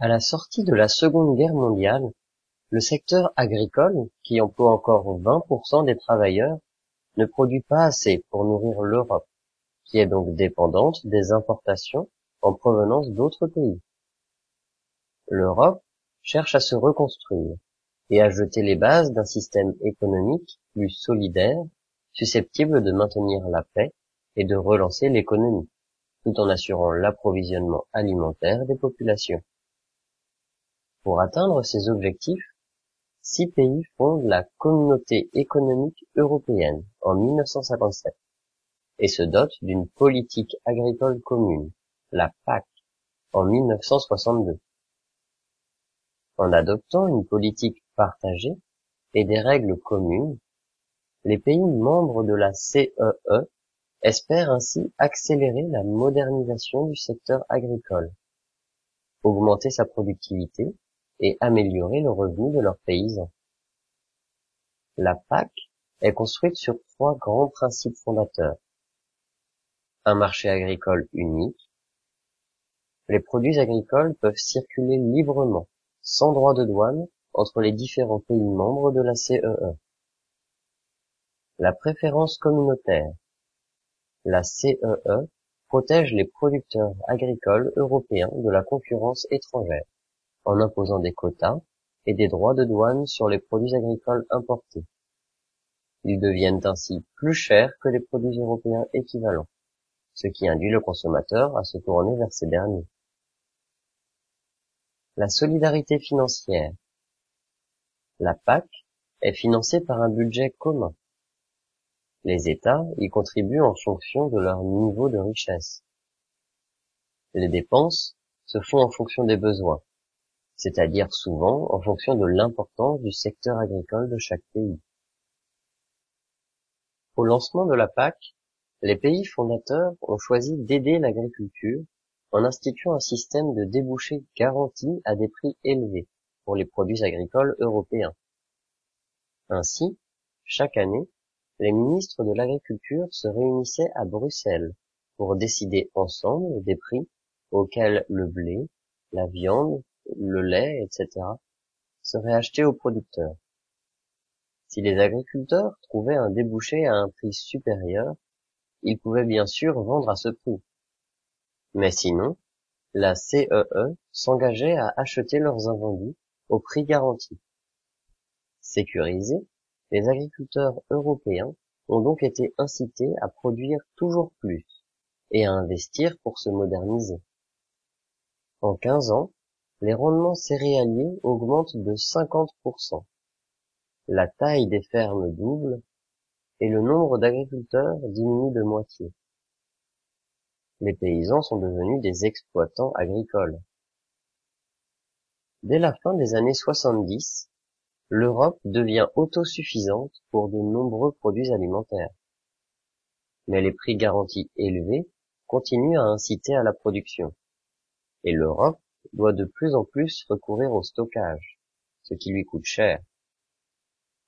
À la sortie de la Seconde Guerre mondiale, le secteur agricole, qui emploie encore 20% des travailleurs, ne produit pas assez pour nourrir l'Europe, qui est donc dépendante des importations en provenance d'autres pays. L'Europe cherche à se reconstruire et à jeter les bases d'un système économique plus solidaire, susceptible de maintenir la paix et de relancer l'économie, tout en assurant l'approvisionnement alimentaire des populations. Pour atteindre ces objectifs, 6 pays fondent la Communauté économique européenne en 1957 et se dotent d'une politique agricole commune, la PAC, en 1962. En adoptant une politique partagée et des règles communes, les pays membres de la CEE espèrent ainsi accélérer la modernisation du secteur agricole, augmenter sa productivité et améliorer le revenu de leurs paysans. La PAC est construite sur 3 grands principes fondateurs. Un marché agricole unique. Les produits agricoles peuvent circuler librement, sans droit de douane, entre les différents pays membres de la CEE. La préférence communautaire. La CEE protège les producteurs agricoles européens de la concurrence étrangère, en imposant des quotas et des droits de douane sur les produits agricoles importés. Ils deviennent ainsi plus chers que les produits européens équivalents, ce qui induit le consommateur à se tourner vers ces derniers. La solidarité financière. La PAC est financée par un budget commun. Les États y contribuent en fonction de leur niveau de richesse. Les dépenses se font en fonction des besoins, c'est-à-dire souvent en fonction de l'importance du secteur agricole de chaque pays. Au lancement de la PAC, les pays fondateurs ont choisi d'aider l'agriculture en instituant un système de débouchés garantis à des prix élevés pour les produits agricoles européens. Ainsi, chaque année, les ministres de l'agriculture se réunissaient à Bruxelles pour décider ensemble des prix auxquels le blé, la viande, le lait, etc. seraient achetés aux producteurs. Si les agriculteurs trouvaient un débouché à un prix supérieur, ils pouvaient bien sûr vendre à ce prix. Mais sinon, la CEE s'engageait à acheter leurs invendus au prix garanti. Sécurisés, les agriculteurs européens ont donc été incités à produire toujours plus et à investir pour se moderniser. En 15 ans, les rendements céréaliers augmentent de 50%. La taille des fermes double et le nombre d'agriculteurs diminue de moitié. Les paysans sont devenus des exploitants agricoles. Dès la fin des années 70, l'Europe devient autosuffisante pour de nombreux produits alimentaires. Mais les prix garantis élevés continuent à inciter à la production. Et l'Europe doit de plus en plus recourir au stockage, ce qui lui coûte cher.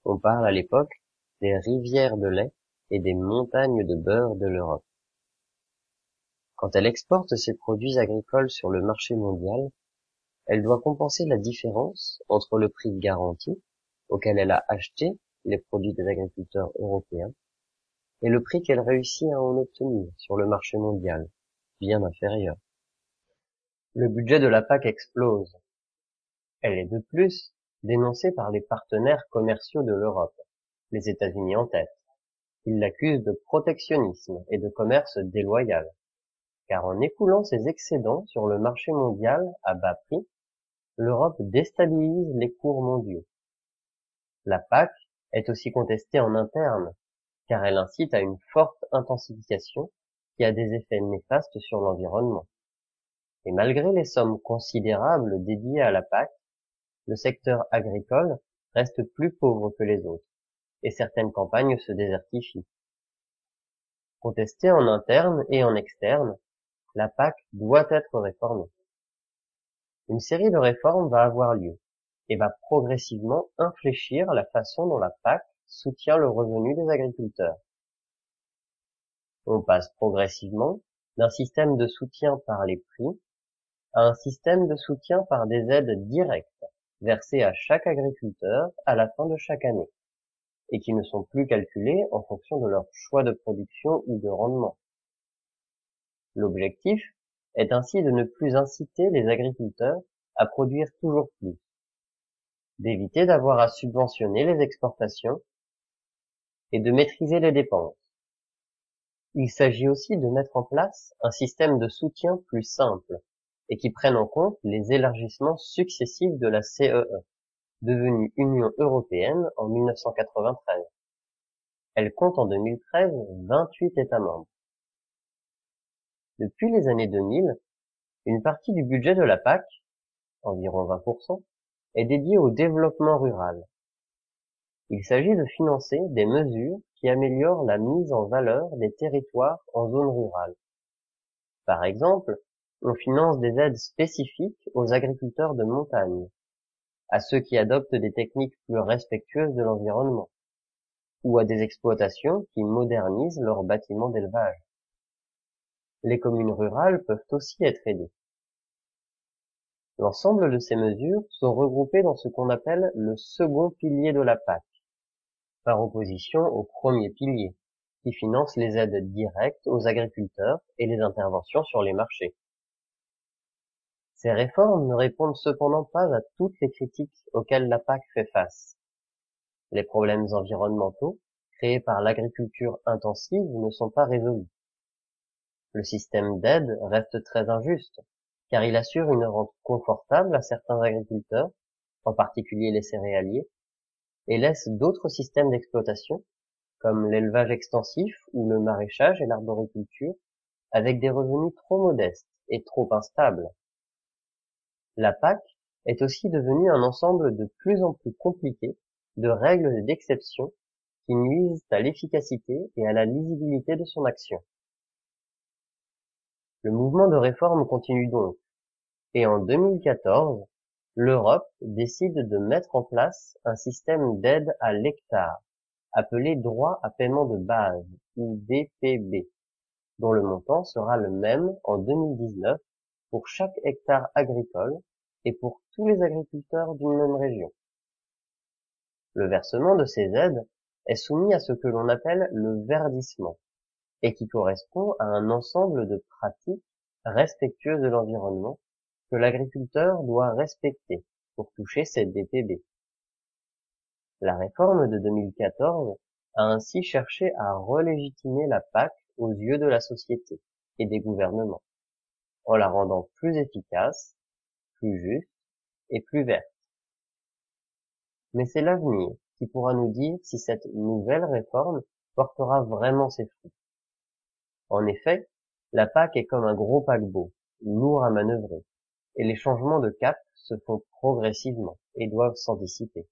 On parle à l'époque des rivières de lait et des montagnes de beurre de l'Europe. Quand elle exporte ses produits agricoles sur le marché mondial, elle doit compenser la différence entre le prix garanti, auquel elle a acheté les produits des agriculteurs européens, et le prix qu'elle réussit à en obtenir sur le marché mondial, bien inférieur. Le budget de la PAC explose. Elle est de plus dénoncée par les partenaires commerciaux de l'Europe, les États-Unis en tête. Ils l'accusent de protectionnisme et de commerce déloyal, car en écoulant ses excédents sur le marché mondial à bas prix, l'Europe déstabilise les cours mondiaux. La PAC est aussi contestée en interne, car elle incite à une forte intensification qui a des effets néfastes sur l'environnement. Et malgré les sommes considérables dédiées à la PAC, le secteur agricole reste plus pauvre que les autres, et certaines campagnes se désertifient. Contestée en interne et en externe, la PAC doit être réformée. Une série de réformes va avoir lieu et va progressivement infléchir la façon dont la PAC soutient le revenu des agriculteurs. On passe progressivement d'un système de soutien par les prix à un système de soutien par des aides directes, versées à chaque agriculteur à la fin de chaque année, et qui ne sont plus calculées en fonction de leur choix de production ou de rendement. L'objectif est ainsi de ne plus inciter les agriculteurs à produire toujours plus, d'éviter d'avoir à subventionner les exportations et de maîtriser les dépenses. Il s'agit aussi de mettre en place un système de soutien plus simple et qui prenne en compte les élargissements successifs de la CEE, devenue Union européenne en 1993. Elle compte en 2013 28 États membres. Depuis les années 2000, une partie du budget de la PAC, environ 20%, est dédiée au développement rural. Il s'agit de financer des mesures qui améliorent la mise en valeur des territoires en zone rurale. Par exemple, on finance des aides spécifiques aux agriculteurs de montagne, à ceux qui adoptent des techniques plus respectueuses de l'environnement, ou à des exploitations qui modernisent leurs bâtiments d'élevage. Les communes rurales peuvent aussi être aidées. L'ensemble de ces mesures sont regroupées dans ce qu'on appelle le second pilier de la PAC, par opposition au premier pilier, qui finance les aides directes aux agriculteurs et les interventions sur les marchés. Ces réformes ne répondent cependant pas à toutes les critiques auxquelles la PAC fait face. Les problèmes environnementaux créés par l'agriculture intensive ne sont pas résolus. Le système d'aide reste très injuste, car il assure une rente confortable à certains agriculteurs, en particulier les céréaliers, et laisse d'autres systèmes d'exploitation, comme l'élevage extensif ou le maraîchage et l'arboriculture, avec des revenus trop modestes et trop instables. La PAC est aussi devenue un ensemble de plus en plus compliqué de règles et d'exceptions qui nuisent à l'efficacité et à la lisibilité de son action. Le mouvement de réforme continue donc, et en 2014, l'Europe décide de mettre en place un système d'aide à l'hectare, appelé droit à paiement de base, ou DPB, dont le montant sera le même en 2019 pour chaque hectare agricole et pour tous les agriculteurs d'une même région. Le versement de ces aides est soumis à ce que l'on appelle le verdissement, et qui correspond à un ensemble de pratiques respectueuses de l'environnement que l'agriculteur doit respecter pour toucher cette DPB. La réforme de 2014 a ainsi cherché à relégitimer la PAC aux yeux de la société et des gouvernements, en la rendant plus efficace, plus juste et plus verte. Mais c'est l'avenir qui pourra nous dire si cette nouvelle réforme portera vraiment ses fruits. En effet, la PAC est comme un gros paquebot, lourd à manœuvrer, et les changements de cap se font progressivement et doivent s'anticiper.